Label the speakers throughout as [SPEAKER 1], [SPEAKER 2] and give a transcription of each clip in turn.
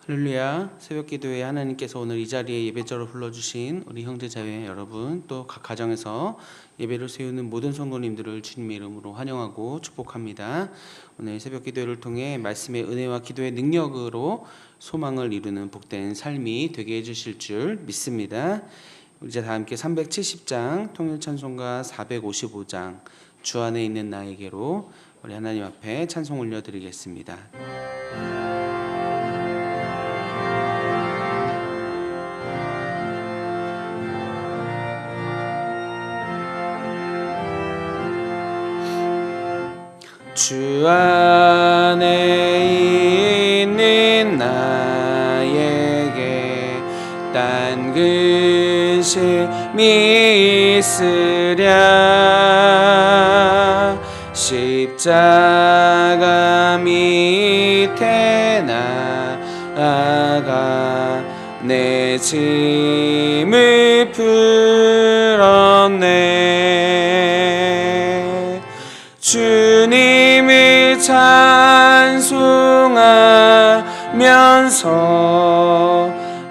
[SPEAKER 1] 할렐루야. 새벽기도에 하나님께서 오늘 이 자리에 예배자로 불러주신 우리 형제자매 여러분, 또 각 가정에서 예배를 세우는 모든 성도님들을 주님의 이름으로 환영하고 축복합니다. 오늘 새벽기도를 통해 말씀의 은혜와 기도의 능력으로 소망을 이루는 복된 삶이 되게 해주실 줄 믿습니다. 우리 이제 다 함께 370장 통일찬송가 455장 주 안에 있는 나에게로 우리 하나님 앞에 찬송 올려드리겠습니다. 주 안에 있는 나에게 딴 근심이 있으랴. 십자가 밑에 나아가 내 짐을 풀었네. 주님을 찬송하면서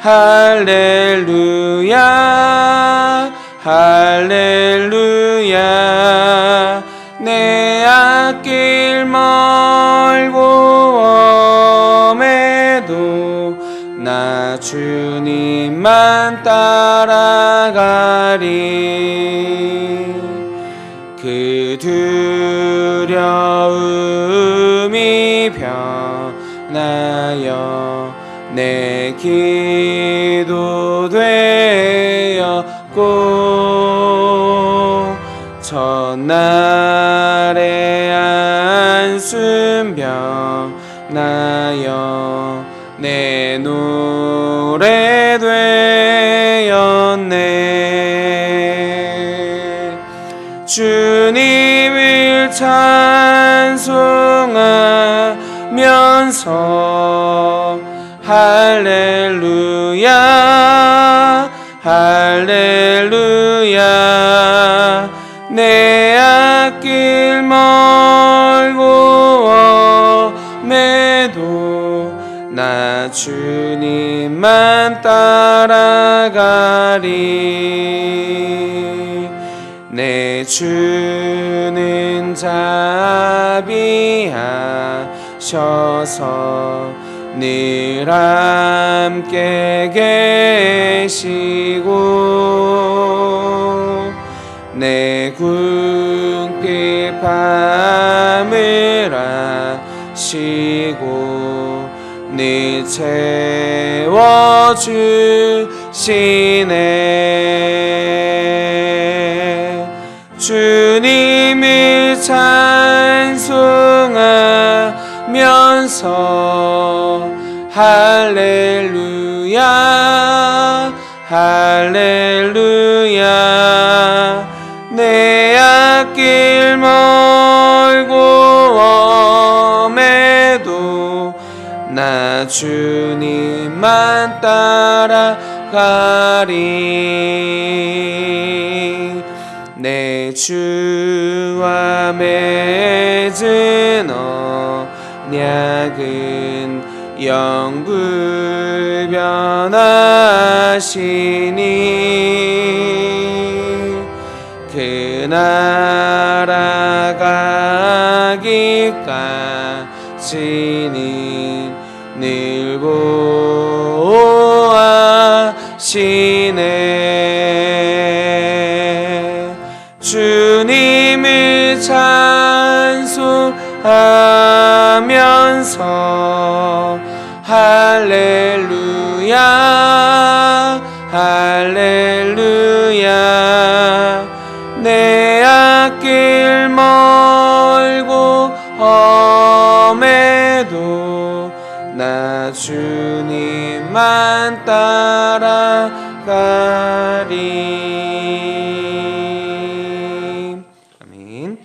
[SPEAKER 1] 할렐루야 할렐루야. 내 앞길 멀고 엄해도 나 주님만 따라가리. 그 두려움이 변하여 내 기도 되었고, 첫날의 안숨 변하여 내 노래 되었네. 주님을 찬송하면서 할렐루야 할렐루야. 내 앞길 멀고 엄해도 나 주님만 따라가리. 내 주는 자비하셔서 늘 함께 계시고, 내 궁핍 밤을 아시고 늘 채워주시네. 주님을 찬송하면서 할렐루야 할렐루야. 내 앞길 멀고 엄해도 나 주님만 따라가리. 내 주와 맺은 언약은 영불변하시니, 그 나라 가기까지는 늘 보호하시네. 주님을 찬송하면서 할렐루야 할렐루야. 내 앞길 멀고 엄해도 나 주님만 따라가리. 아멘.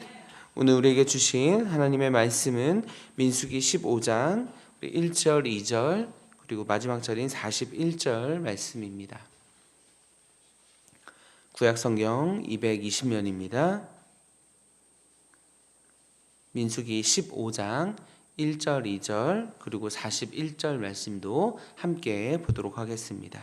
[SPEAKER 1] 오늘 우리에게 주신 하나님의 말씀은 민수기 15장 1절 2절 그리고 마지막 절인 41절 말씀입니다. 구약성경 220면입니다. 민수기 15장 1절, 2절 그리고 41절 말씀도 함께 보도록 하겠습니다.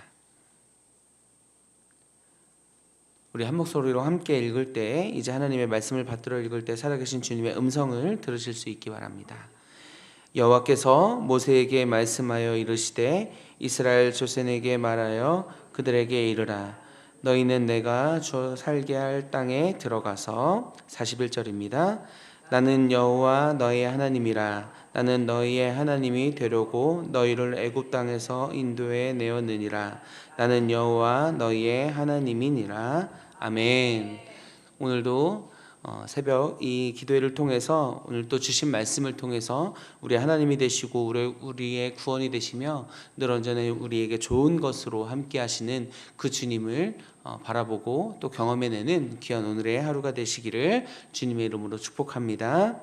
[SPEAKER 1] 우리 한 목소리로 함께 읽을 때 이제 하나님의 말씀을 받들어 읽을 때 살아계신 주님의 음성을 들으실 수 있기 바랍니다. 여호와께서 모세에게 말씀하여 이르시되 이스라엘 조상에게 말하여 그들에게 이르라 너희는 내가 줘 살게 할 땅에 들어가서 41절입니다. 나는 여호와 너희의 하나님이라 나는 너희의 하나님이 되려고 너희를 애굽 땅에서 인도해 내었느니라 나는 여호와 너희의 하나님이니라. 아멘. 오늘도 새벽 이 기도회를 통해서 오늘 또 주신 말씀을 통해서 우리 하나님이 되시고 우리의 구원이 되시며 늘 언제나 우리에게 좋은 것으로 함께 하시는 그 주님을 바라보고 또 경험해내는 귀한 오늘의 하루가 되시기를 주님의 이름으로 축복합니다.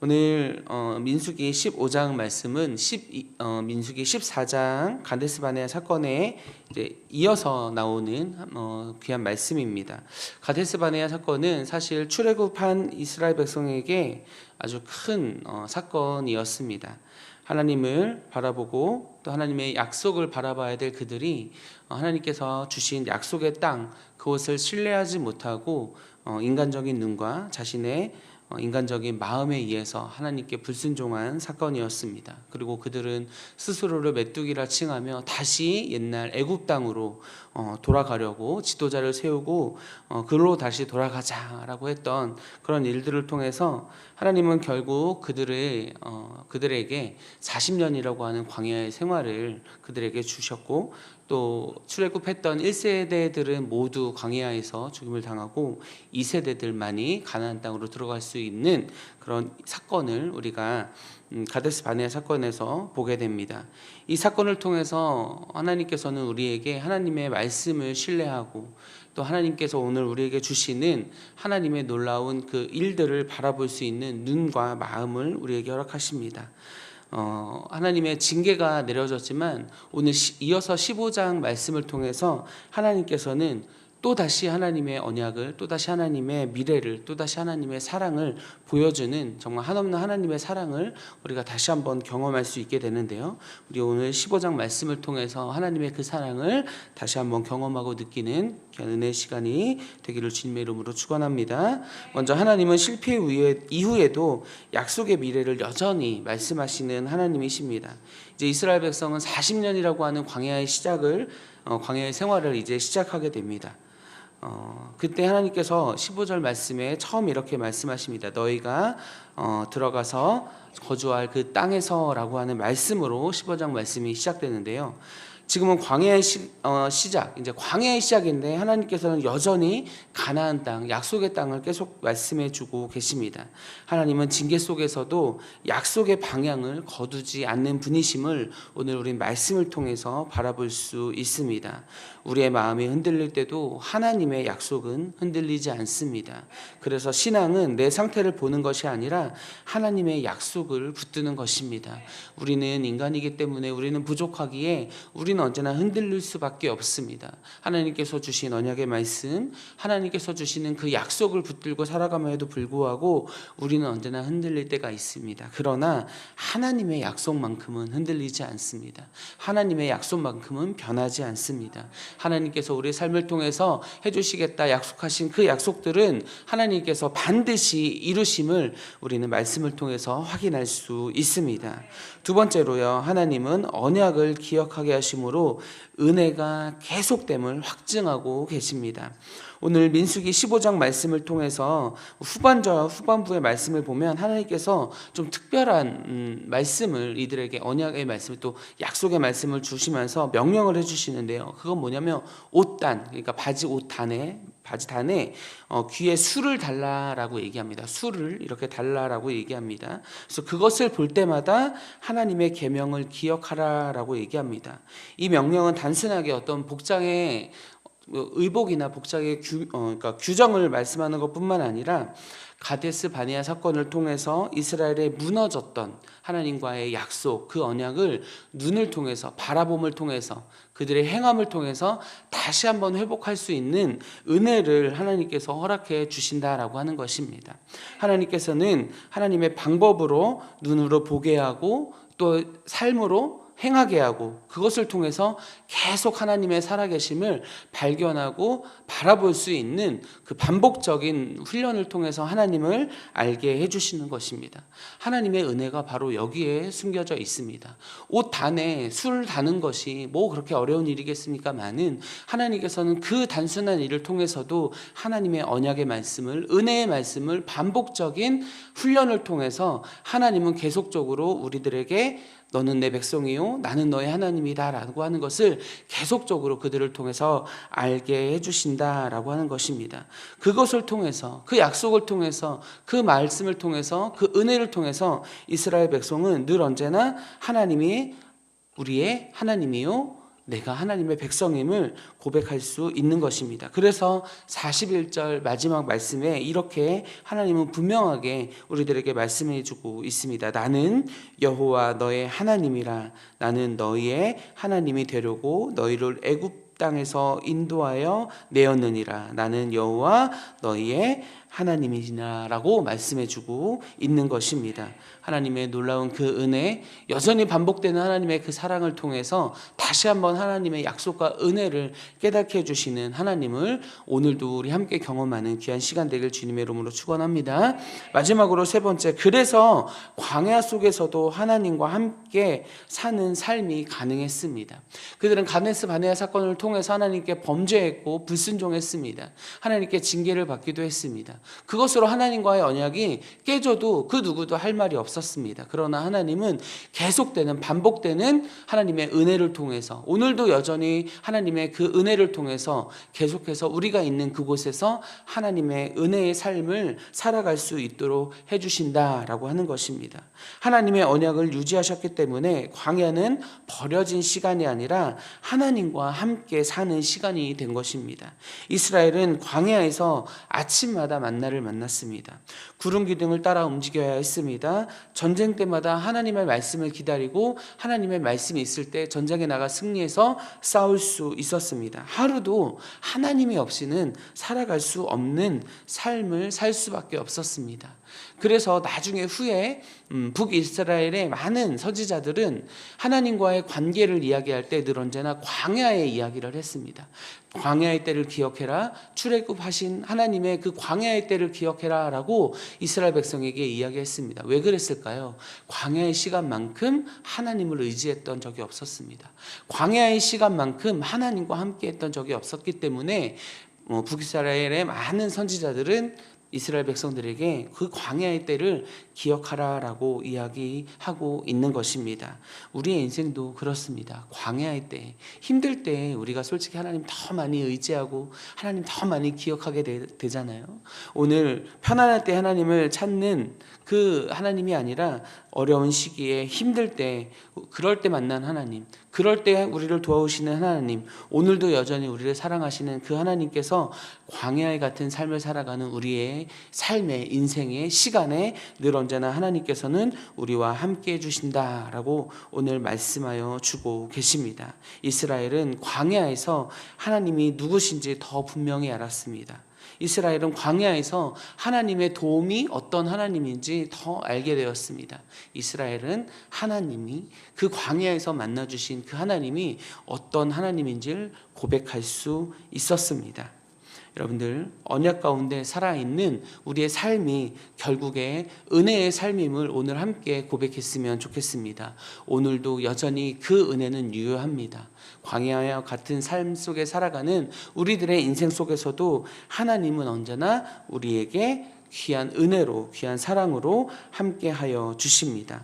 [SPEAKER 1] 오늘 민수기 15장 말씀은 민수기 14장 가데스 바네아 사건에 이제 이어서 나오는 귀한 말씀입니다. 가데스 바네아 사건은 사실 출애굽한 이스라엘 백성에게 아주 큰 사건이었습니다. 하나님을 바라보고 또 하나님의 약속을 바라봐야 될 그들이 하나님께서 주신 약속의 땅 그것을 신뢰하지 못하고 인간적인 눈과 자신의 인간적인 마음에 의해서 하나님께 불순종한 사건이었습니다. 그리고 그들은 스스로를 메뚜기라 칭하며 다시 옛날 애굽 땅으로 돌아가려고 지도자를 세우고 그로 다시 돌아가자라고 했던 그런 일들을 통해서 하나님은 결국 그들에게 40년이라고 하는 광야의 생활을 그들에게 주셨고 또 출애굽했던 1세대들은 모두 광야에서 죽임을 당하고 2세대들만이 가나안 땅으로 들어갈 수 있는 그런 사건을 우리가 가데스 바네아 사건에서 보게 됩니다. 이 사건을 통해서 하나님께서는 우리에게 하나님의 말씀을 신뢰하고 또 하나님께서 오늘 우리에게 주시는 하나님의 놀라운 그 일들을 바라볼 수 있는 눈과 마음을 우리에게 허락하십니다. 하나님의 징계가 내려졌지만 오늘 이어서 15장 말씀을 통해서 하나님께서는 또다시 하나님의 언약을 또다시 하나님의 미래를 또다시 하나님의 사랑을 보여주는 정말 한없는 하나님의 사랑을 우리가 다시 한번 경험할 수 있게 되는데요. 우리 오늘 15장 말씀을 통해서 하나님의 그 사랑을 다시 한번 경험하고 느끼는 은혜의 시간이 되기를 주님의 이름으로 축원합니다. 먼저 하나님은 실패 이후에도 약속의 미래를 여전히 말씀하시는 하나님이십니다. 이제 이스라엘 백성은 40년이라고 하는 광야의 생활을 이제 시작하게 됩니다. 그때 하나님께서 15절 말씀에 처음 이렇게 말씀하십니다. 너희가 들어가서 거주할 그 땅에서라고 하는 말씀으로 15장 말씀이 시작되는데요. 지금은 광야의 시작, 이제 광야의 시작인데 하나님께서는 여전히 가나안 땅, 약속의 땅을 계속 말씀해주고 계십니다. 하나님은 징계 속에서도 약속의 방향을 거두지 않는 분이심을 오늘 우리 말씀을 통해서 바라볼 수 있습니다. 우리의 마음이 흔들릴 때도 하나님의 약속은 흔들리지 않습니다. 그래서 신앙은 내 상태를 보는 것이 아니라 하나님의 약속을 붙드는 것입니다. 우리는 인간이기 때문에 우리는 부족하기에 우리는 언제나 흔들릴 수밖에 없습니다. 하나님께서 주신 언약의 말씀, 하나님께서 주시는 그 약속을 붙들고 살아감에도 불구하고 우리는 언제나 흔들릴 때가 있습니다. 그러나 하나님의 약속만큼은 흔들리지 않습니다. 하나님의 약속만큼은 변하지 않습니다. 하나님께서 우리의 삶을 통해서 해주시겠다 약속하신 그 약속들은 하나님께서 반드시 이루심을 우리는 말씀을 통해서 확인할 수 있습니다. 두 번째로요, 하나님은 언약을 기억하게 하심으로 은혜가 계속됨을 확증하고 계십니다. 오늘 민수기 15장 말씀을 통해서 후반부의 말씀을 보면 하나님께서 좀 특별한 말씀을 이들에게 언약의 말씀을 또 약속의 말씀을 주시면서 명령을 해주시는데요. 그건 뭐냐면 옷단, 그러니까 바지 단에 귀에 술을 달라라고 얘기합니다. 술을 이렇게 달라라고 얘기합니다. 그래서 그것을 볼 때마다 하나님의 계명을 기억하라라고 얘기합니다. 이 명령은 단순하게 어떤 복장의 의복이나 복장의 그러니까 규정을 말씀하는 것뿐만 아니라 가데스 바네아 사건을 통해서 이스라엘의 무너졌던 하나님과의 약속, 그 언약을 눈을 통해서, 바라봄을 통해서, 그들의 행함을 통해서 다시 한번 회복할 수 있는 은혜를 하나님께서 허락해 주신다라고 하는 것입니다. 하나님께서는 하나님의 방법으로 눈으로 보게 하고 또 삶으로 행하게 하고 그것을 통해서 계속 하나님의 살아계심을 발견하고 바라볼 수 있는 그 반복적인 훈련을 통해서 하나님을 알게 해주시는 것입니다. 하나님의 은혜가 바로 여기에 숨겨져 있습니다. 옷 단에 술 다는 것이 뭐 그렇게 어려운 일이겠습니까마는 하나님께서는 그 단순한 일을 통해서도 하나님의 언약의 말씀을, 은혜의 말씀을 반복적인 훈련을 통해서 하나님은 계속적으로 우리들에게 너는 내 백성이요 나는 너의 하나님이다 라고 하는 것을 계속적으로 그들을 통해서 알게 해주신다라고 하는 것입니다. 그것을 통해서, 그 약속을 통해서, 그 말씀을 통해서, 그 은혜를 통해서 이스라엘 백성은 늘 언제나 하나님이 우리의 하나님이요 내가 하나님의 백성임을 고백할 수 있는 것입니다. 그래서 41절 마지막 말씀에 이렇게 하나님은 분명하게 우리들에게 말씀해 주고 있습니다. 나는 여호와 너의 하나님이라. 나는 너희의 하나님이 되려고 너희를 애굽 땅에서 인도하여 내었느니라. 나는 여호와 너희의 하나님이시나라고 말씀해 주고 있는 것입니다. 하나님의 놀라운 그 은혜, 여전히 반복되는 하나님의 그 사랑을 통해서 다시 한번 하나님의 약속과 은혜를 깨닫게 해주시는 하나님을 오늘도 우리 함께 경험하는 귀한 시간 되길 주님의 이름으로 축원합니다. 마지막으로 세 번째, 그래서 광야 속에서도 하나님과 함께 사는 삶이 가능했습니다. 그들은 가데스 바네아 사건을 통해서 하나님께 범죄했고 불순종했습니다. 하나님께 징계를 받기도 했습니다. 그것으로 하나님과의 언약이 깨져도 그 누구도 할 말이 없었습니다. 그러나 하나님은 계속되는 반복되는 하나님의 은혜를 통해서 오늘도 여전히 하나님의 그 은혜를 통해서 계속해서 우리가 있는 그곳에서 하나님의 은혜의 삶을 살아갈 수 있도록 해주신다라고 하는 것입니다. 하나님의 언약을 유지하셨기 때문에 광야는 버려진 시간이 아니라 하나님과 함께 사는 시간이 된 것입니다. 이스라엘은 광야에서 아침마다 만나를 만났습니다. 구름 기둥을 따라 움직여야 했습니다. 전쟁 때마다 하나님의 말씀을 기다리고 하나님의 말씀이 있을 때 전쟁에 나가 승리해서 싸울 수 있었습니다. 하루도 하나님이 없이는 살아갈 수 없는 삶을 살 수밖에 없었습니다. 그래서 나중에 후에 북이스라엘의 많은 선지자들은 하나님과의 관계를 이야기할 때 늘 언제나 광야의 이야기를 했습니다. 광야의 때를 기억해라, 출애굽하신 하나님의 그 광야의 때를 기억해라 라고 이스라엘 백성에게 이야기했습니다. 왜 그랬을까요? 광야의 시간만큼 하나님을 의지했던 적이 없었습니다. 광야의 시간만큼 하나님과 함께했던 적이 없었기 때문에 북이스라엘의 많은 선지자들은 이스라엘 백성들에게 그 광야의 때를 기억하라라고 이야기하고 있는 것입니다. 우리의 인생도 그렇습니다. 광야의 때, 힘들 때 우리가 솔직히 하나님 더 많이 의지하고 하나님 더 많이 기억하게 되잖아요. 오늘 편안할 때 하나님을 찾는 그 하나님이 아니라 어려운 시기에 힘들 때, 그럴 때 만난 하나님, 그럴 때 우리를 도와주시는 하나님, 오늘도 여전히 우리를 사랑하시는 그 하나님께서 광야의 같은 삶을 살아가는 우리의 삶의 인생의 시간에 늘 언제나 하나님께서는 우리와 함께 해주신다라고 오늘 말씀하여 주고 계십니다. 이스라엘은 광야에서 하나님이 누구신지 더 분명히 알았습니다. 이스라엘은 광야에서 하나님의 도움이 어떤 하나님인지 더 알게 되었습니다. 이스라엘은 하나님이 그 광야에서 만나주신 그 하나님이 어떤 하나님인지를 고백할 수 있었습니다. 여러분들, 언약 가운데 살아있는 우리의 삶이 결국에 은혜의 삶임을 오늘 함께 고백했으면 좋겠습니다. 오늘도 여전히 그 은혜는 유효합니다. 광야와 같은 삶 속에 살아가는 우리들의 인생 속에서도 하나님은 언제나 우리에게 귀한 은혜로, 귀한 사랑으로 함께하여 주십니다.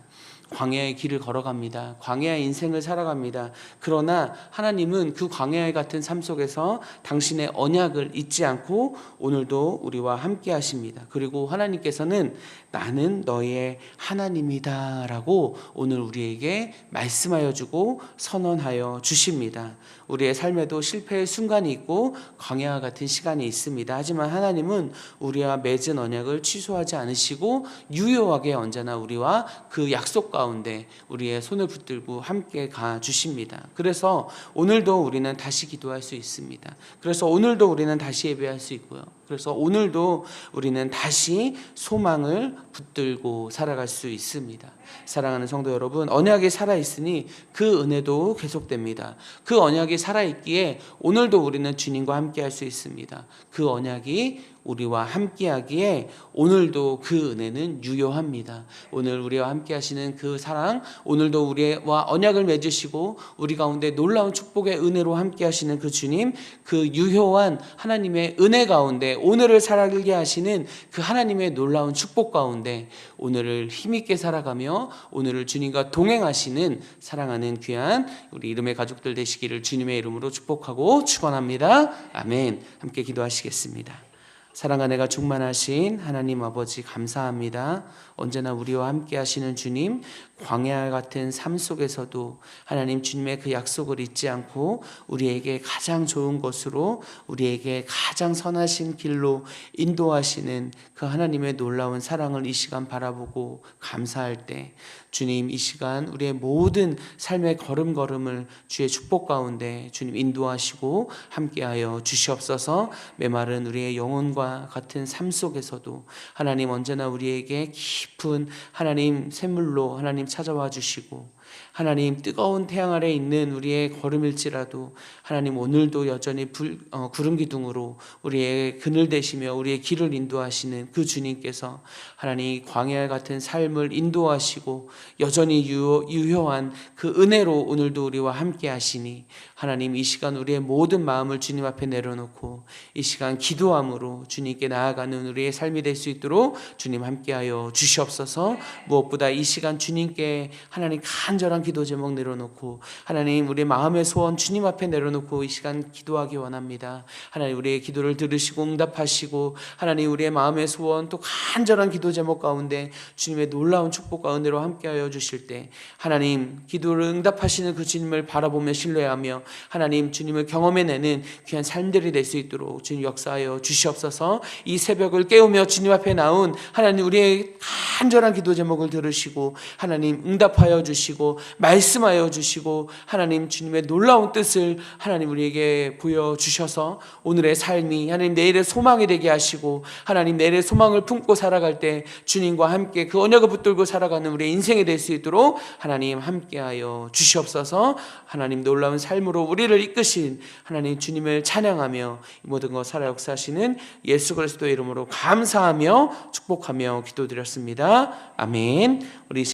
[SPEAKER 1] 광야의 길을 걸어갑니다. 광야의 인생을 살아갑니다. 그러나 하나님은 그 광야 같은 삶 속에서 당신의 언약을 잊지 않고 오늘도 우리와 함께 하십니다. 그리고 하나님께서는 나는 너의 하나님이다 라고 오늘 우리에게 말씀하여 주고 선언하여 주십니다. 우리의 삶에도 실패의 순간이 있고 광야와 같은 시간이 있습니다. 하지만 하나님은 우리와 맺은 언약을 취소하지 않으시고 유효하게 언제나 우리와 그 약속 가운데 우리의 손을 붙들고 함께 가 주십니다. 그래서 오늘도 우리는 다시 기도할 수 있습니다. 그래서 오늘도 우리는 다시 예배할 수 있고요. 그래서 오늘도 우리는 다시 소망을 붙들고 살아갈 수 있습니다. 사랑하는 성도 여러분, 언약이 살아있으니 그 은혜도 계속됩니다. 그 언약이 살아있기에 오늘도 우리는 주님과 함께 할 수 있습니다. 그 언약이 우리와 함께하기에 오늘도 그 은혜는 유효합니다. 오늘 우리와 함께하시는 그 사랑, 오늘도 우리와 언약을 맺으시고 우리 가운데 놀라운 축복의 은혜로 함께하시는 그 주님, 그 유효한 하나님의 은혜 가운데 오늘을 살아가게 하시는 그 하나님의 놀라운 축복 가운데 오늘을 힘있게 살아가며 오늘을 주님과 동행하시는 사랑하는 귀한 우리 이름의 가족들 되시기를 주님의 이름으로 축복하고 축원합니다. 아멘. 함께 기도하시겠습니다. 사랑과 내가 충만하신 하나님 아버지 감사합니다. 언제나 우리와 함께 하시는 주님, 광야 같은 삶 속에서도 하나님 주님의 그 약속을 잊지 않고 우리에게 가장 좋은 것으로 우리에게 가장 선하신 길로 인도하시는 그 하나님의 놀라운 사랑을 이 시간 바라보고 감사할 때 주님 이 시간 우리의 모든 삶의 걸음걸음을 주의 축복 가운데 주님 인도하시고 함께하여 주시옵소서. 메마른 우리의 영혼과 같은 삶 속에서도 하나님 언제나 우리에게 깊은 하나님 샘물로 하나님 찾아와 주시고 하나님 뜨거운 태양 아래 있는 우리의 걸음일지라도 하나님 오늘도 여전히 구름 기둥으로 우리의 그늘 되시며 우리의 길을 인도하시는 그 주님께서 하나님 광야 같은 삶을 인도하시고 여전히 유효한 그 은혜로 오늘도 우리와 함께 하시니 하나님 이 시간 우리의 모든 마음을 주님 앞에 내려놓고 이 시간 기도함으로 주님께 나아가는 우리의 삶이 될 수 있도록 주님 함께하여 주시옵소서. 무엇보다 이 시간 주님께 하나님 간절한 기도 제목 내려놓고 하나님 우리의 마음의 소원 주님 앞에 내려놓고 이 시간 기도하기 원합니다. 하나님 우리의 기도를 들으시고 응답하시고 하나님 우리의 마음의 소원 또 간절한 기도 제목 가운데 주님의 놀라운 축복과 은혜로 함께하여 주실 때 하나님 기도를 응답하시는 그 주님을 바라보며 신뢰하며 하나님 주님을 경험해내는 귀한 삶들이 될 수 있도록 주님 역사하여 주시옵소서. 이 새벽을 깨우며 주님 앞에 나온 하나님 우리의 간절한 기도 제목을 들으시고 하나님 응답하여 주시고 말씀하여 주시고 하나님 주님의 놀라운 뜻을 하나님 우리에게 보여주셔서 오늘의 삶이 하나님 내일의 소망이 되게 하시고 하나님 내일의 소망을 품고 살아갈 때 주님과 함께 그 언약을 붙들고 살아가는 우리의 인생이 될 수 있도록 하나님 함께하여 주시옵소서. 하나님 놀라운 삶으로 우리를 이끄신 하나님 주님을 찬양하며 이 모든 것 살아 역사하시는 예수 그리스도의 이름으로 감사하며 축복하며 기도드렸습니다. 아멘. 우리